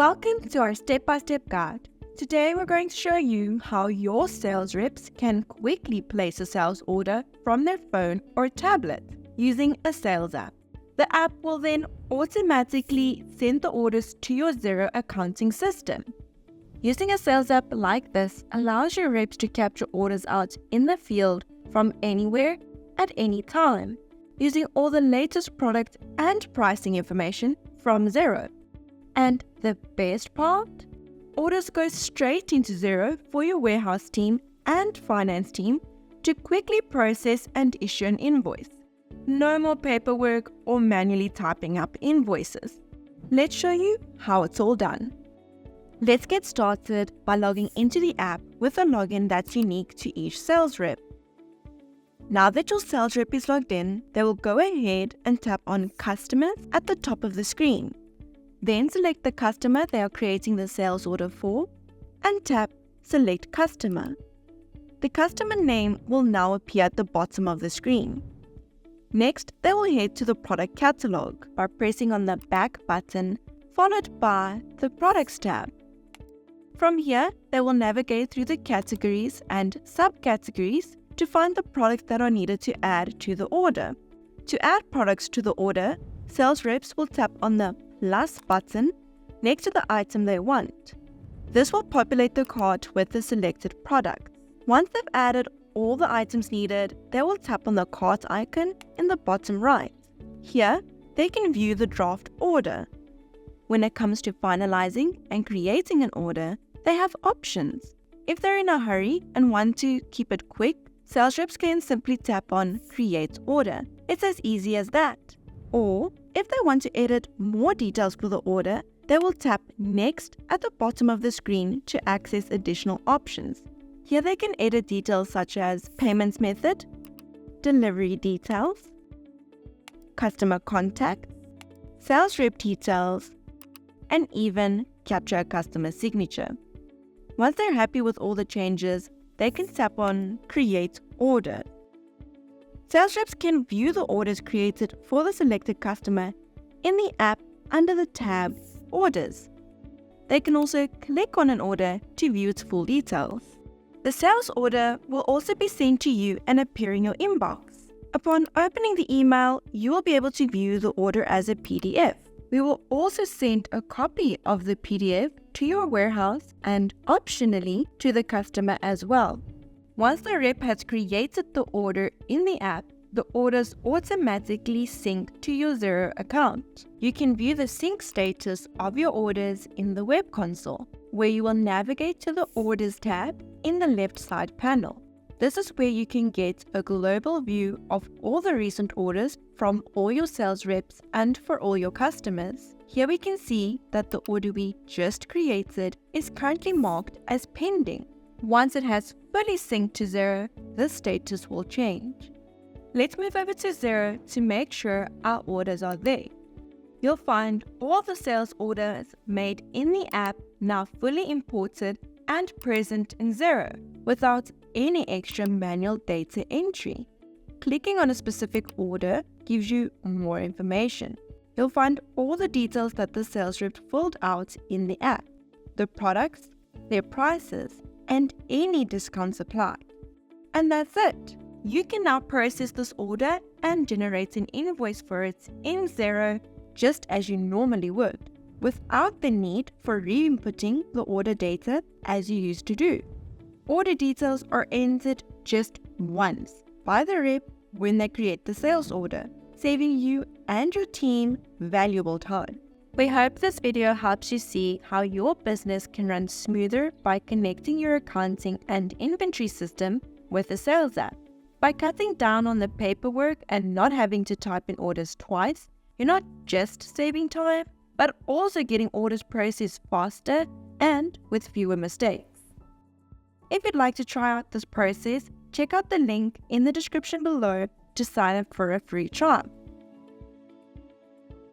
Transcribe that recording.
Welcome to our step-by-step guide. Today we're going to show you how your sales reps can quickly place a sales order from their phone or tablet using a sales app. The app will then automatically send the orders to your Xero accounting system. Using a sales app like this allows your reps to capture orders out in the field from anywhere at any time, using all the latest product and pricing information from Xero. And the best part? Orders go straight into Xero for your warehouse team and finance team to quickly process and issue an invoice. No more paperwork or manually typing up invoices. Let's show you how it's all done. Let's get started by logging into the app with a login that's unique to each sales rep. Now that your sales rep is logged in, they will go ahead and tap on Customers at the top of the screen. Then select the customer they are creating the sales order for and tap Select Customer. The customer name will now appear at the bottom of the screen. Next, they will head to the product catalog by pressing on the back button followed by the Products tab. From here, they will navigate through the categories and subcategories to find the products that are needed to add to the order. To add products to the order, sales reps will tap on the plus button next to the item they want. This will populate the cart with the selected products. Once they've added all the items needed, they will tap on the cart icon in the bottom right. Here, they can view the draft order. When it comes to finalizing and creating an order, they have options. If they're in a hurry and want to keep it quick, sales reps can simply tap on Create Order. It's as easy as that. Or, if they want to edit more details for the order, they will tap Next at the bottom of the screen to access additional options. Here they can edit details such as payments method, delivery details, customer contact, sales rep details, and even capture a customer signature. Once they're happy with all the changes, they can tap on Create Order. Sales reps can view the orders created for the selected customer in the app under the tab Orders. They can also click on an order to view its full details. The sales order will also be sent to you and appear in your inbox. Upon opening the email, you will be able to view the order as a PDF. We will also send a copy of the PDF to your warehouse and optionally to the customer as well. Once the rep has created the order in the app, the orders automatically sync to your Xero account. You can view the sync status of your orders in the web console, where you will navigate to the Orders tab in the left side panel. This is where you can get a global view of all the recent orders from all your sales reps and for all your customers. Here we can see that the order we just created is currently marked as pending. Once it has fully synced to Xero, the status will change. Let's move over to Xero to make sure our orders are there. You'll find all the sales orders made in the app now fully imported and present in Xero without any extra manual data entry. Clicking on a specific order gives you more information. You'll find all the details that the sales rep filled out in the app, the products, their prices, and any discounts applied. And that's it. You can now process this order and generate an invoice for it in Xero just as you normally would, without the need for re-inputting the order data as you used to do. Order details are entered just once by the rep when they create the sales order, saving you and your team valuable time. We hope this video helps you see how your business can run smoother by connecting your accounting and inventory system with a sales app. By cutting down on the paperwork and not having to type in orders twice, you're not just saving time, but also getting orders processed faster and with fewer mistakes. If you'd like to try out this process, check out the link in the description below to sign up for a free trial.